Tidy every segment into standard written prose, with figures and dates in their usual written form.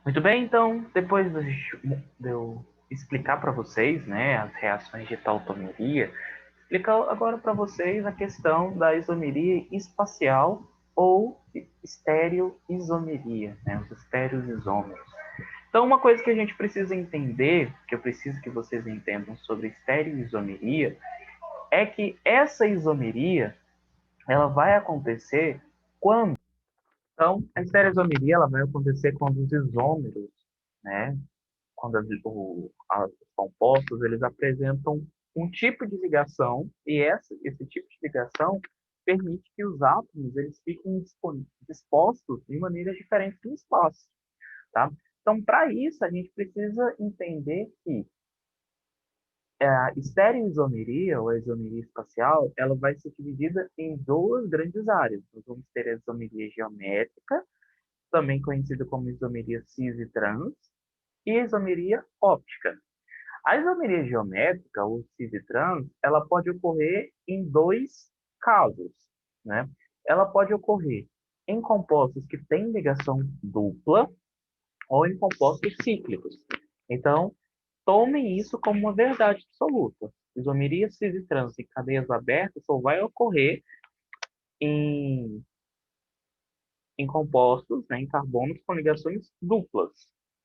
Muito bem, então, depois de eu explicar para vocês, né, as reações de tautomeria, explicar agora para vocês a questão da isomeria espacial ou estereoisomeria, né, os estereoisômeros. Então, uma coisa que a gente precisa entender, que eu preciso que vocês entendam sobre estereoisomeria, é que essa isomeria, ela vai acontecer quando. Então, a estereoisomeria, ela vai acontecer quando os isômeros, né, quando os compostos eles apresentam um tipo de ligação e esse tipo de ligação permite que os átomos eles fiquem dispostos de maneiras diferentes no espaço, tá? Então, para isso, a gente precisa entender que a estereoisomeria, ou a isomeria espacial, ela vai ser dividida em duas grandes áreas. Nós vamos ter a isomeria geométrica, também conhecida como isomeria cis e trans, e a isomeria óptica. A isomeria geométrica, ou cis e trans, ela pode ocorrer em dois casos, né? Ela pode ocorrer em compostos que têm ligação dupla ou em compostos cíclicos. Então, tomem isso como uma verdade absoluta. Isomeria cis e trans em cadeias abertas só vai ocorrer em, em compostos, né, em carbonos com ligações duplas.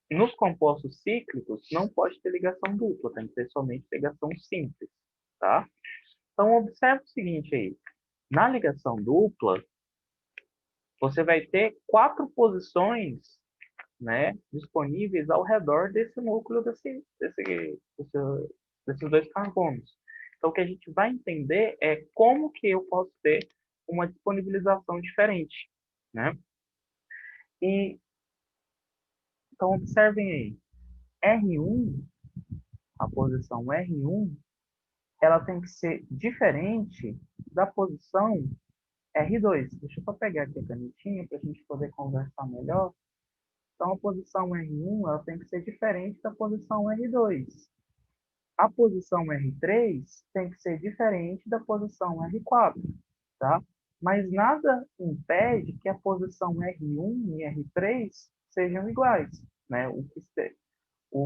Nos compostos cíclicos, não pode ter ligação dupla, tem que ter somente ligação simples, tá? Então, observe o seguinte aí. Na ligação dupla, você vai ter quatro posições, né, disponíveis ao redor desse núcleo desses dois carbonos. Então, o que a gente vai entender é como que eu posso ter uma disponibilização diferente, né? E, então, observem aí. R1, a posição R1, ela tem que ser diferente da posição R2. Deixa eu só pegar aqui a canetinha para a gente poder conversar melhor. Então, a posição R1 ela tem que ser diferente da posição R2. A posição R3 tem que ser diferente da posição R4, tá? Mas nada impede que a posição R1 e R3 sejam iguais, né? O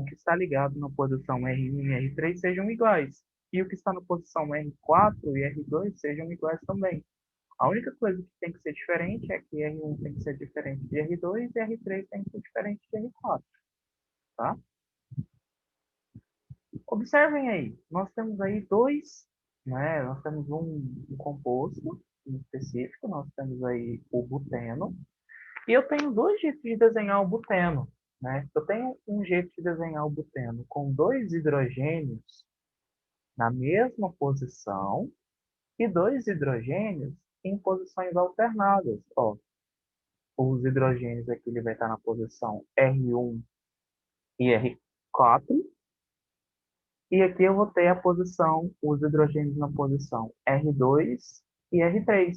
que está ligado na posição R1 e R3 sejam iguais. E o que está na posição R4 e R2 sejam iguais também. A única coisa que tem que ser diferente é que R1 tem que ser diferente de R2 e R3 tem que ser diferente de R4, tá? Observem aí, nós temos aí dois, né? Nós temos um composto em específico, nós temos aí o buteno, e eu tenho dois jeitos de desenhar o buteno, né? Eu tenho um jeito de desenhar o buteno com dois hidrogênios na mesma posição e dois hidrogênios em posições alternadas. Ó, os hidrogênios aqui ele vai estar na posição R1 e R4, e aqui eu vou ter a posição, os hidrogênios na posição R2 e R3,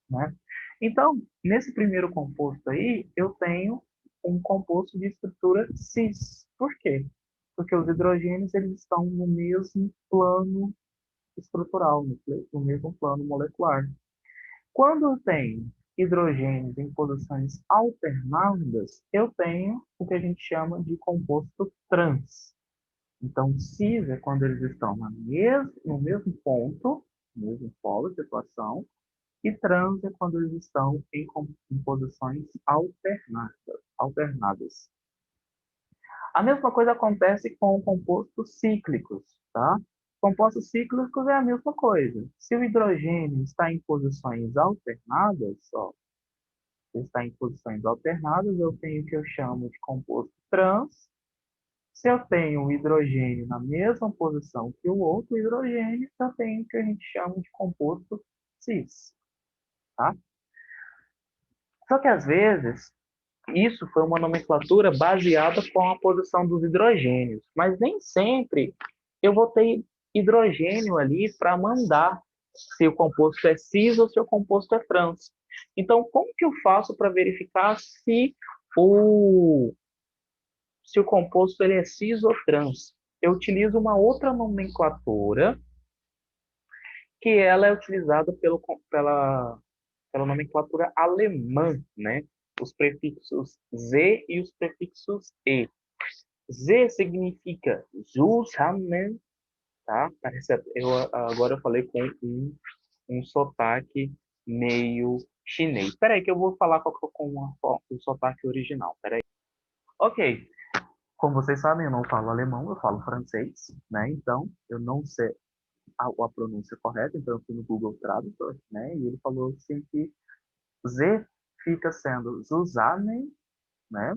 né? Então, nesse primeiro composto aí, eu tenho um composto de estrutura cis. Por quê? Porque os hidrogênios eles estão no mesmo plano estrutural, no mesmo plano molecular. Quando eu tenho hidrogênios em posições alternadas, eu tenho o que a gente chama de composto trans. Então, cis é quando eles estão no mesmo ponto, no mesmo polo de atuação, e trans é quando eles estão em posições alternadas. A mesma coisa acontece com compostos cíclicos, tá? Compostos cíclicos é a mesma coisa. Se o hidrogênio está em posições alternadas, ó, está em posições alternadas, eu tenho o que eu chamo de composto trans. Se eu tenho o hidrogênio na mesma posição que o outro hidrogênio, eu tenho o que a gente chama de composto cis, tá? Só que às vezes isso foi uma nomenclatura baseada com a posição dos hidrogênios, mas nem sempre eu vou ter hidrogênio ali para mandar se o composto é cis ou se o composto é trans. Então, como que eu faço para verificar o, se o composto ele é cis ou trans? Eu utilizo uma outra nomenclatura que ela é utilizada pela nomenclatura alemã, né? os prefixos Z e os prefixos E. Z significa zusammen, tá? Agora eu falei com um sotaque meio chinês. Espera aí que eu vou falar o sotaque original. Espera aí. Ok. Como vocês sabem, eu não falo alemão, eu falo francês, né? Então, eu não sei a pronúncia correta, então eu fui no Google Tradutor, né? E ele falou assim que Z fica sendo zusammen, né?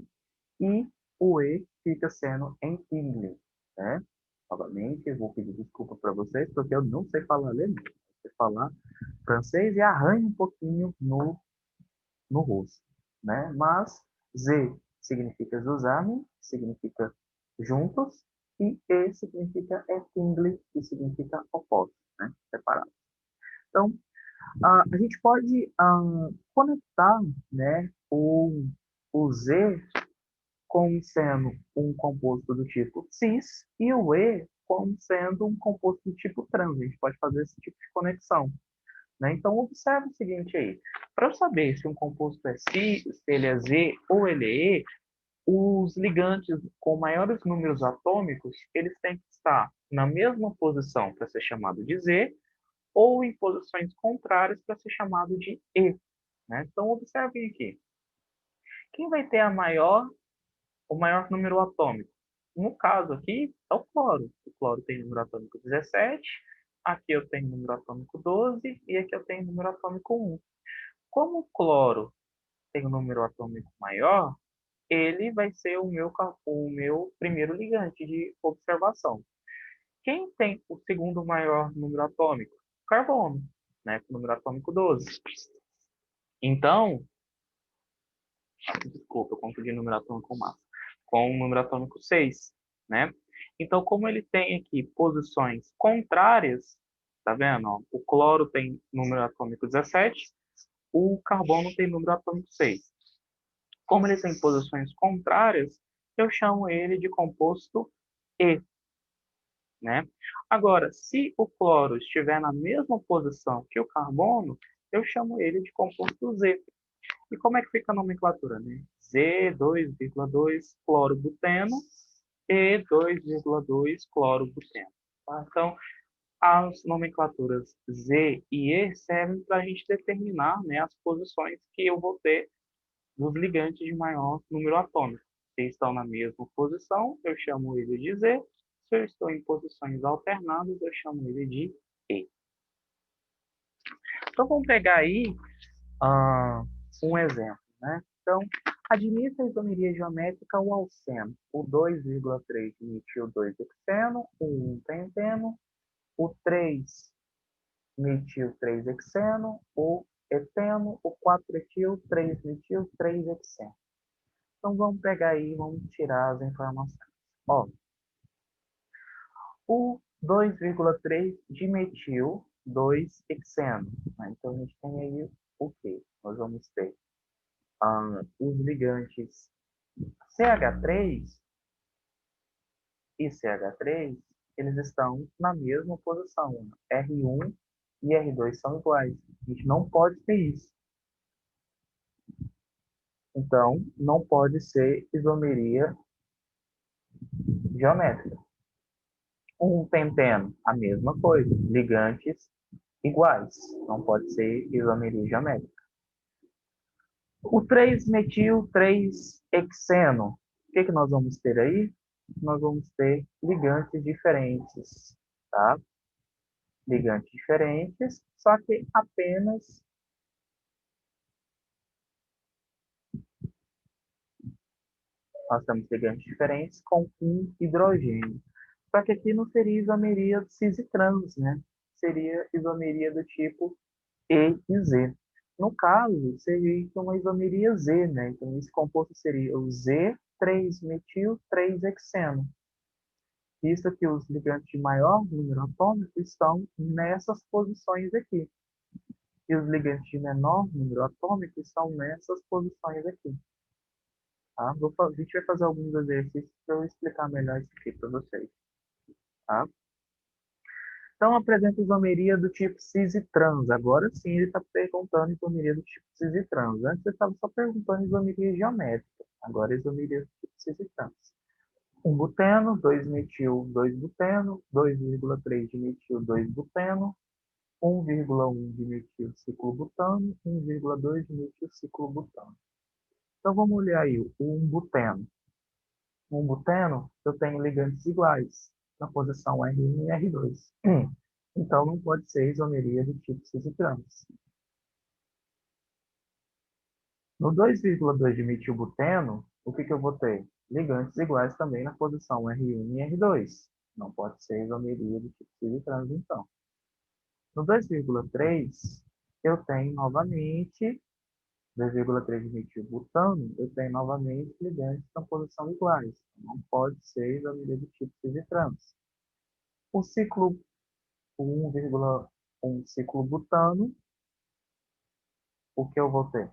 E o E fica sendo entwickeln, né? Novamente, eu vou pedir desculpa para vocês, porque eu não sei falar alemão. Eu sei falar francês e arranho um pouquinho no rosto, né? Mas Z significa zusammen, significa juntos, e E significa entwickeln, que significa opostos, né? Separados. Então, a gente pode conectar, né, o Z como sendo um composto do tipo cis e o E como sendo um composto do tipo trans. A gente pode fazer esse tipo de conexão, né? Então, observe o seguinte aí. Para eu saber se um composto é cis, se ele é Z ou ele é E, os ligantes com maiores números atômicos, eles têm que estar na mesma posição para ser chamado de Z ou em posições contrárias para ser chamado de E, né? Então, observem aqui. Quem vai ter o maior número atômico? No caso aqui, é o cloro. O cloro tem número atômico 17, aqui eu tenho número atômico 12 e aqui eu tenho número atômico 1. Como o cloro tem um número atômico maior, ele vai ser o meu primeiro ligante de observação. Quem tem o segundo maior número atômico? Carbono, né, com número atômico 12. Então, desculpa, eu confundi número atômico com massa, com o número atômico 6, né? Então, como ele tem aqui posições contrárias, tá vendo? Ó, o cloro tem número atômico 17, o carbono tem número atômico 6. Como ele tem posições contrárias, eu chamo ele de composto E, né? Agora, se o cloro estiver na mesma posição que o carbono, eu chamo ele de composto Z. E como é que fica a nomenclatura, né? Z2,2 clorobuteno e 2,2 clorobuteno. Tá? Então, as nomenclaturas Z e E servem para a gente determinar, né, as posições que eu vou ter dos ligantes de maior número atômico. Se estão na mesma posição, eu chamo ele de Z. Se eu estou em posições alternadas, eu chamo ele de E. Então, vamos pegar aí ah, um exemplo, né? Então, admita a isomeria geométrica o alceno, o 2,3 metil 2-hexeno, o 1-penteno, o 3 metil 3-hexeno, o eteno, o 4-etil 3-metil 3-hexeno. Então, vamos pegar aí e vamos tirar as informações. Ó, o 2,3 dimetil 2-hexeno. Né? Então, a gente tem aí o quê? Nós vamos ter os ligantes CH3 e CH3, eles estão na mesma posição. R1 e R2 são iguais. A gente não pode ter isso. Então, não pode ser isomeria geométrica. Um penteno, a mesma coisa. Ligantes iguais. Não pode ser isomeria geométrica. O 3-metil 3-hexeno. O que nós vamos ter aí? Nós vamos ter ligantes diferentes, tá? Ligantes diferentes, só que apenas nós temos ligantes diferentes com um hidrogênio. Só que aqui não seria isomeria cis e trans, né? Seria isomeria do tipo E e Z. No caso, seria uma isomeria Z, né? Então, esse composto seria o Z3-metil 3-hexeno. Visto que os ligantes de maior número atômico estão nessas posições aqui. E os ligantes de menor número atômico estão nessas posições aqui. Tá? A gente vai fazer alguns exercícios para eu explicar melhor isso aqui para vocês. Tá? Então, apresenta isomeria do tipo cis e trans. Agora sim ele está perguntando isomeria do tipo cis e trans. Antes ele estava só perguntando isomeria geométrica. Agora isomeria do tipo cis e trans. 1 buteno, 2 metil, 2 buteno, 2,3 de metil, 2 buteno, 1,1 de metil ciclobutano, 1,2 de metil ciclobutano. Então vamos olhar aí o 1 buteno. 1 buteno, eu tenho ligantes iguais na posição R1 e R2. Então não pode ser isomeria do tipo cis e trans. No 2,2 de metilbuteno, o que eu vou ter? Ligantes iguais também na posição R1 e R2. Não pode ser isomeria do tipo cis e trans, então. No 2,3, eu tenho novamente 2,3 de metilbutano, eu tenho novamente ligantes na posição iguais. Não pode ser isomeria do tipo cis e trans. O ciclo 1,1 ciclobutano, o que eu vou ter?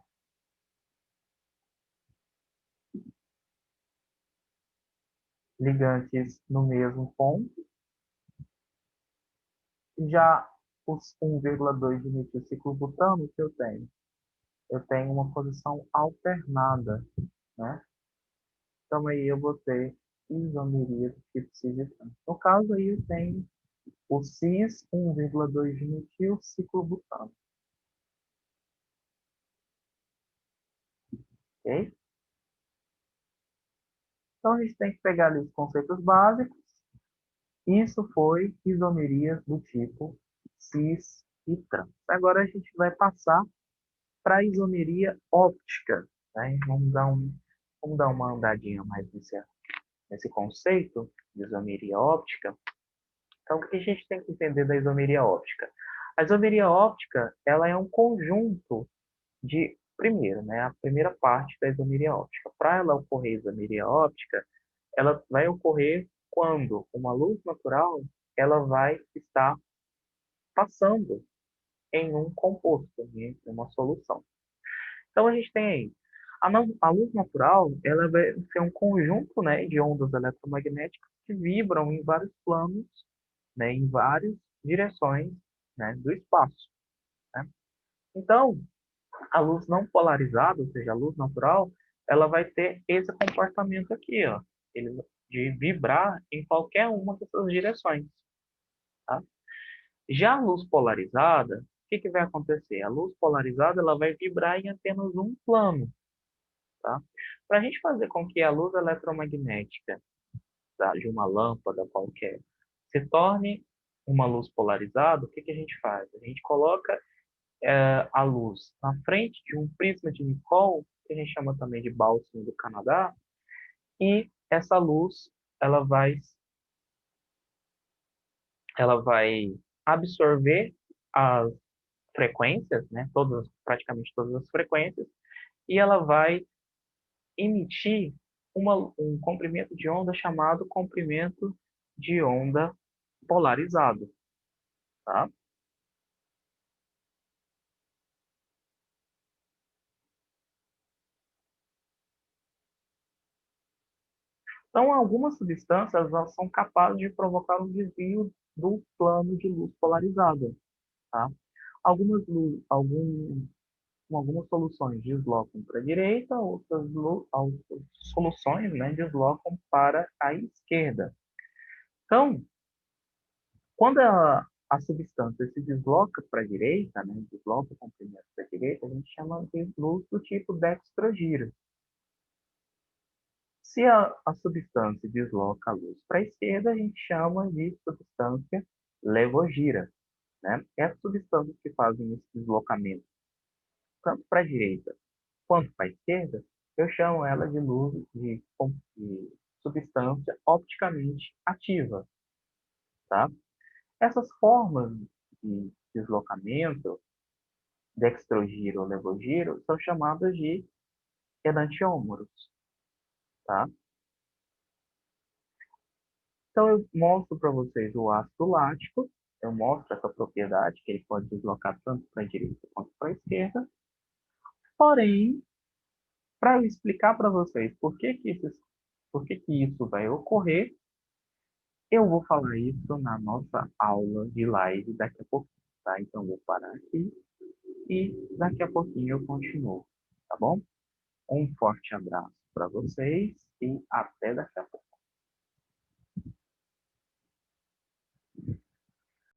Ligantes no mesmo ponto. Já os 1,2 de metilciclobutano que eu tenho? Eu tenho uma posição alternada, né? Então aí eu vou ter isomeria do tipo cis e trans. No caso aí eu tenho o cis 1,2 de metilciclobutano, ok? Então a gente tem que pegar ali os conceitos básicos. Isso foi isomeria do tipo cis e trans. Agora a gente vai passar para a isomeria óptica, né? Vamos dar uma andadinha mais nesse conceito de isomeria óptica. Então, o que a gente tem que entender da isomeria óptica? A isomeria óptica, ela é um conjunto de, primeiro, né, a primeira parte da isomeria óptica. Para ela ocorrer isomeria óptica, ela vai ocorrer quando uma luz natural, ela vai estar passando em um composto, em uma solução. Então a gente tem aí a luz natural, ela vai ser um conjunto, né, de ondas eletromagnéticas que vibram em vários planos, né, em várias direções, né, do espaço, né? Então, a luz não polarizada, ou seja, a luz natural, ela vai ter esse comportamento aqui, ó, de vibrar em qualquer uma dessas direções, tá? Já a luz polarizada, o que vai acontecer? A luz polarizada, ela vai vibrar em apenas um plano, tá? Para a gente fazer com que a luz eletromagnética, tá, de uma lâmpada qualquer se torne uma luz polarizada, o que a gente faz? A gente coloca a luz na frente de um prisma de Nicol, que a gente chama também de bálsamo do Canadá, e essa luz ela vai, ela vai absorver as frequências, né, praticamente todas as frequências, e ela vai emitir um comprimento de onda chamado comprimento de onda polarizado, tá? Então, algumas substâncias elas são capazes de provocar um desvio do plano de luz polarizada, tá? Algumas algumas soluções deslocam para a direita, outras soluções, né, deslocam para a esquerda. Então, quando a substância se desloca para a direita, né, desloca o comprimento para a direita, a gente chama de luz do tipo dextrogira. Se a substância desloca a luz para a esquerda, a gente chama de substância levogira, né? Essas substâncias que fazem esse deslocamento tanto para a direita quanto para a esquerda, eu chamo ela de luz de substância opticamente ativa, tá? Essas formas de deslocamento, dextrogiro ou levogiro, são chamadas de enantiômeros, tá? Então, eu mostro para vocês o ácido lático, eu mostro essa propriedade, que ele pode deslocar tanto para a direita quanto para a esquerda. Porém, para eu explicar para vocês por que que isso vai ocorrer, Eu vou falar isso na nossa aula de live daqui a pouco, tá? Então, vou parar aqui e daqui a pouquinho eu continuo, tá bom? Um forte abraço para vocês e até daqui a pouco.